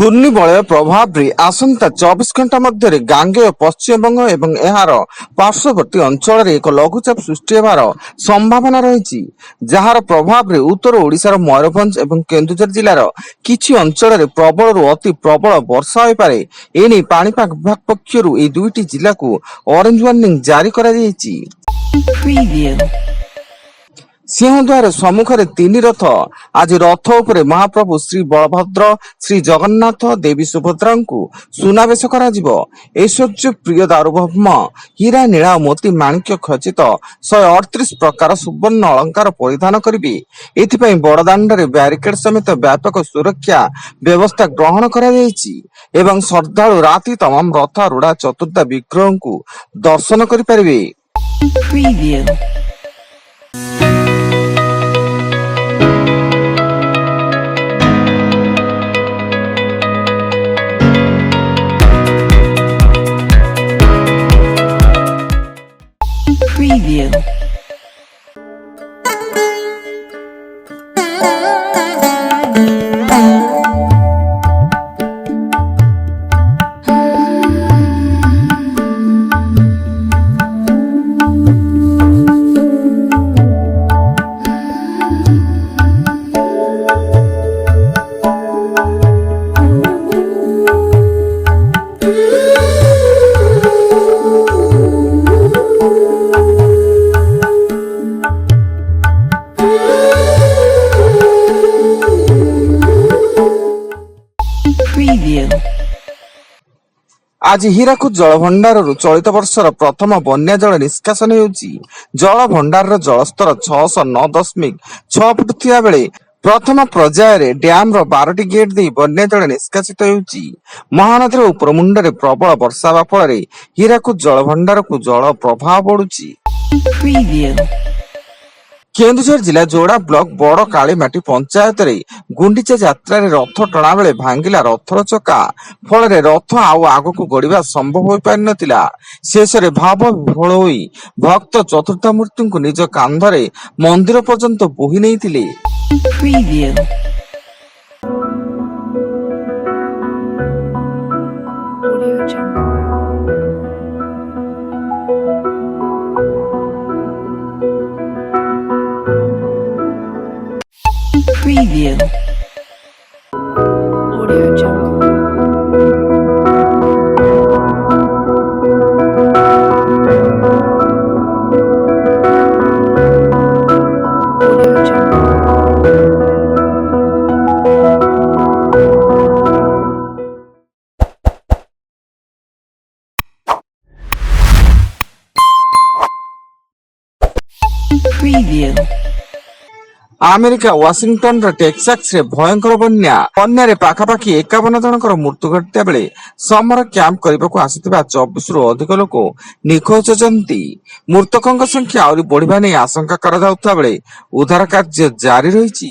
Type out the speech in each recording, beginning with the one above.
ঘূর্ণিবଳୟ ପ୍ରଭାବରେ ଆସନ୍ତା 24 ଘଣ୍ଟା ମଧ୍ୟରେ ଗାଙ୍ଗେୟ ପଶ୍ଚିମବଙ୍ଗ ଏବଂ ଏହାର ପାର୍ଶ୍ୱବର୍ତ୍ତୀ ଅଞ୍ଚଳରେ ଏକ ଲଘୁଚାପ ସୃଷ୍ଟି ହେବାର ସମ୍ଭାବନା ରହିଛି, ଯାହାର ପ୍ରଭାବରେ ଉତ୍ତର ଓଡ଼ିଶାର ମୟୂରଭଞ୍ଜ ଏବଂ କେନ୍ଦୁଝର ଜିଲ୍ଲାର କିଛି ଅଞ୍ଚଳରେ ପ୍ରବଳରୁ ଅତି ପ୍ରବଳ ବର୍ଷା ହୋଇପାରେ। ଏନେଇ ପାଣିପାଗ ବିଭାଗ ପକ୍ଷରୁ ଏହି ଦୁଇଟି ଜିଲ୍ଲାକୁ ଅରେଞ୍ଜ ୱାର୍ଣ୍ଣିଂ ଜାରି କରାଯାଇଛି। ସିଂହଦ୍ୱାର ସମ୍ମୁଖରେ ତିନି ରଥ। ଆଜି ରଥ ଉପରେ ମହାପ୍ରଭୁ ଶ୍ରୀ ବଳଭଦ୍ର, ଶ୍ରୀ ଜଗନ୍ନାଥ, ଦେବୀ ସୁଭଦ୍ରାଙ୍କୁ ସୁନାବେଶ କରାଯିବ। ଐଶ୍ୱର୍ଯ୍ୟ ପ୍ରିୟ ଦାରୁଭୌମ ହୀରା, ନୀଳା ଓ ମୋତି ମାଣିକ୍ୟ ଖଚିତ 138 ପ୍ରକାର ସୁବର୍ଣ୍ଣ ଅଳଙ୍କାର ପରିଧାନ କରିବେ। ଏଥିପାଇଁ ବଡ଼ଦାଣ୍ଡରେ ବ୍ୟାରିକେଡ୍ ସମେତ ବ୍ୟାପକ ସୁରକ୍ଷା ବ୍ୟବସ୍ଥା ଗ୍ରହଣ କରାଯାଇଛି ଏବଂ ଶ୍ରଦ୍ଧାଳୁ ରାତି ତମାମ ରଥାରୂଢ଼ ଚତୁର୍ଦ୍ଧା ବିଗ୍ରହଙ୍କୁ ଦର୍ଶନ କରିପାରିବେ। Preview. ଆଜି ହୀରାକୁଦ ଜଳଭଣ୍ଡାରରୁ ଚଳିତ ବର୍ଷର ପ୍ରଥମ ବନ୍ୟା ଜଳ ନିଷ୍କାସନ ହେଉଛି। ଜଳଭଣ୍ଡାରର ଜଳସ୍ତର 609.6 ଫୁଟ ଥିବା ବେଳେ ପ୍ରଥମ ପର୍ଯ୍ୟାୟରେ ଡ୍ୟାମର 12ଟି ଗେଟ୍ ଦେଇ ବନ୍ୟା ଜଳ ନିଷ୍କାସିତ ହେଉଛି। ମହାନଦୀର ଉପରମୁଣ୍ଡରେ ପ୍ରବଳ ବର୍ଷା ହେବା ଫଳରେ ହୀରାକୁଦ ଜଳଭଣ୍ଡାରକୁ ଜଳ ପ୍ରବାହ ବଢୁଛି। କେନ୍ଦୁଝର ଜିଲ୍ଲା ଯୋଡା ବ୍ଲକ ବଡ କାଳିମାଟି ପଞ୍ଚାୟତରେ ଗୁଣ୍ଡିଚା ଯାତ୍ରାରେ ରଥ ଟଣା ବେଳେ ଭାଙ୍ଗିଲା ରଥର ଚକା। ଫଳରେ ରଥ ଆଉ ଆଗକୁ ଗଡିବା ସମ୍ଭବ ହୋଇପାରିନଥିଲା। ଶେଷରେ ଭାବ ବିହ୍ୱଳ ହୋଇ ଭକ୍ତ ଚତୁର୍ଦ୍ଧାମୂର୍ତ୍ତିଙ୍କୁ ନିଜ କାନ୍ଧରେ ମନ୍ଦିର ପର୍ଯ୍ୟନ୍ତ ବୋହି ନେଇଥିଲେ। Preview. Audio Jungle. Audio Jungle. Preview. America ୱାସିଂଟନର ଟେକ୍ସାସରେ ଭୟଙ୍କର ବନ୍ୟାରେ ପାଖାପାଖି 51 ଜଣଙ୍କର ମୃତ୍ୟୁ ଘଟିଥିବା ବେଳେ ସମର କ୍ୟାମ୍ପ କରିବାକୁ ଆସିଥିବା 24ରୁ ଅଧିକ ଲୋକ ନିଖୋଜ ଅଛନ୍ତି। ମୃତକଙ୍କ ସଂଖ୍ୟା ଆହୁରି ବଢିବା ନେଇ ଆଶଙ୍କା କରାଯାଉଥିବା ବେଳେ ଉଦ୍ଧାର କାର୍ଯ୍ୟ ଜାରି ରହିଛି।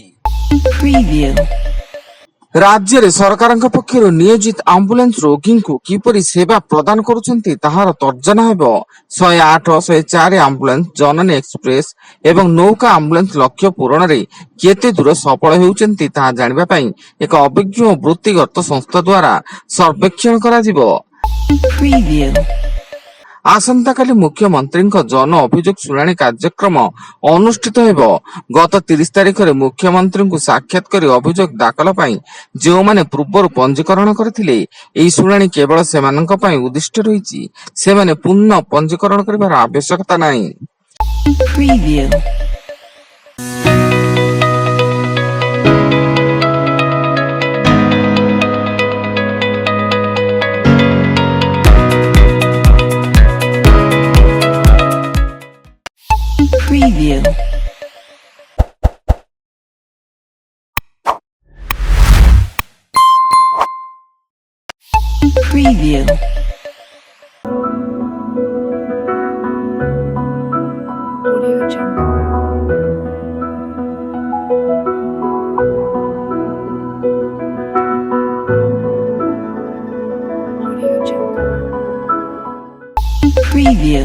ରାଜ୍ୟରେ ସରକାରଙ୍କ ପକ୍ଷରୁ ନିୟୋଜିତ ଆମ୍ବୁଲାନ୍ସ ରୋଗୀଙ୍କୁ କିପରି ସେବା ପ୍ରଦାନ କରୁଛନ୍ତି ତାହାର ତର୍ଜମା ହେବ। 108, 104 ଆମ୍ବୁଲାନ୍ସ, ଜନନୀ ଏକ୍ସପ୍ରେସ ଏବଂ ନୌକା ଆମ୍ବୁଲାନ୍ସ ଲକ୍ଷ୍ୟ ପୂରଣରେ କେତେ ଦୂର ସଫଳ ହେଉଛନ୍ତି ତାହା ଜାଣିବା ପାଇଁ ଏକ ଅଭିଜ୍ଞ ଓ ବୃତ୍ତିଗତ ସଂସ୍ଥା ଦ୍ୱାରା ସର୍ବେକ୍ଷଣ କରାଯିବ। ଆସନ୍ତାକାଲି ମୁଖ୍ୟମନ୍ତ୍ରୀଙ୍କ ଜନ ଅଭିଯୋଗ ଶୁଣାଣି କାର୍ଯ୍ୟକ୍ରମ ଅନୁଷ୍ଠିତ ହେବ। ଗତ 30 ତାରିଖରେ ମୁଖ୍ୟମନ୍ତ୍ରୀଙ୍କୁ ସାକ୍ଷାତ କରି ଅଭିଯୋଗ ଦାଖଲ ପାଇଁ ଯେଉଁମାନେ ପୂର୍ବରୁ ପଞ୍ଜୀକରଣ କରିଥିଲେ, ଏହି ଶୁଣାଣି କେବଳ ସେମାନଙ୍କ ପାଇଁ ଉଦ୍ଦିଷ୍ଟ ରହିଛି। ସେମାନେ ପୁନଃ ପଞ୍ଜୀକରଣ କରିବାର ଆବଶ୍ୟକତା ନାହିଁ। Preview. Preview. Audio Jungle. Audio Jungle. Preview.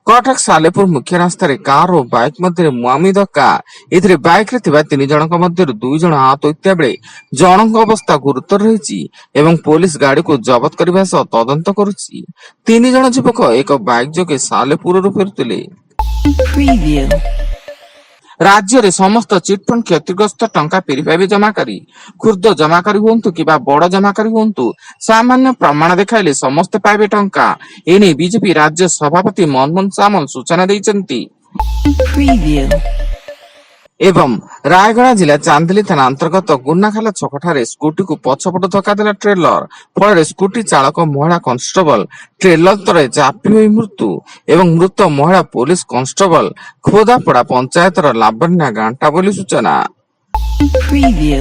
Cuttack Salepur ମୁଖ୍ୟ ରାସ୍ତାରେ କାର ଓ ବାଇକ୍ ମଧ୍ୟରେ ମୁହାଁମୁହିଁ ଧକ୍କା। ଏଥିରେ ବାଇକରେ ଥିବା 3 ଜଣଙ୍କ ମଧ୍ୟରୁ 2 ଜଣ ଆହତ ହୋଇଥିବା ବେଳେ ଜଣଙ୍କ ଅବସ୍ଥା ଗୁରୁତର ରହିଛି ଏବଂ ପୋଲିସ ଗାଡିକୁ ଜବତ କରିବା ସହ ତଦନ୍ତ କରୁଛି। 3 ଜଣ ଯୁବକ ଏକ ବାଇକ୍ ଯୋଗେ ସାଲେପୁରରୁ ଫେରୁଥିଲେ। Preview. ରାଜ୍ୟରେ ସମସ୍ତ ଚିଟଫଣ୍ଡ କ୍ଷତିଗ୍ରସ୍ତ ଟଙ୍କା ଫେରିପାଇବେ ଜମାକାରୀ। କ୍ଷୁଦ୍ର ଜମାକାରୀ ହୁଅନ୍ତୁ କିମ୍ବା ବଡ ଜମାକାରୀ ହୁଅନ୍ତୁ, ସାମାନ୍ୟ ପ୍ରମାଣ ଦେଖାଇଲେ ସମସ୍ତେ ପାଇବେ ଟଙ୍କା। ଏନେଇ ବିଜେପି ରାଜ୍ୟ ସଭାପତି ମନମୋହନ ସାମଲ ସୂଚନା ଦେଇଛନ୍ତି। Preview. ଏବଂ ରାୟଗଡା ଜିଲ୍ଲା ଚାନ୍ଦିଲି ଥାନା ଅନ୍ତର୍ଗତ ଗୁନାଖାଲା ଛକଠାରେ ସ୍କୁଟିକୁ ପଛପଟୁ ଧକ୍କା ଦେଲା ଟ୍ରେଲର। ଫଳରେ ସ୍କୁଟି ଚାଳକ ମହିଳା କନଷ୍ଟେବଲ ଟ୍ରେଲର ତଳେ ଚାପି ହୋଇ ମୃତ୍ୟୁ ଏବଂ ମୃତ ମହିଳା ପୋଲିସ କନଷ୍ଟେବଲ ଖୋଦାପଡା ପଞ୍ଚାୟତର ଲାବଣ୍ୟା ଗାଣ୍ଟା ବୋଲି ସୂଚନା। Preview.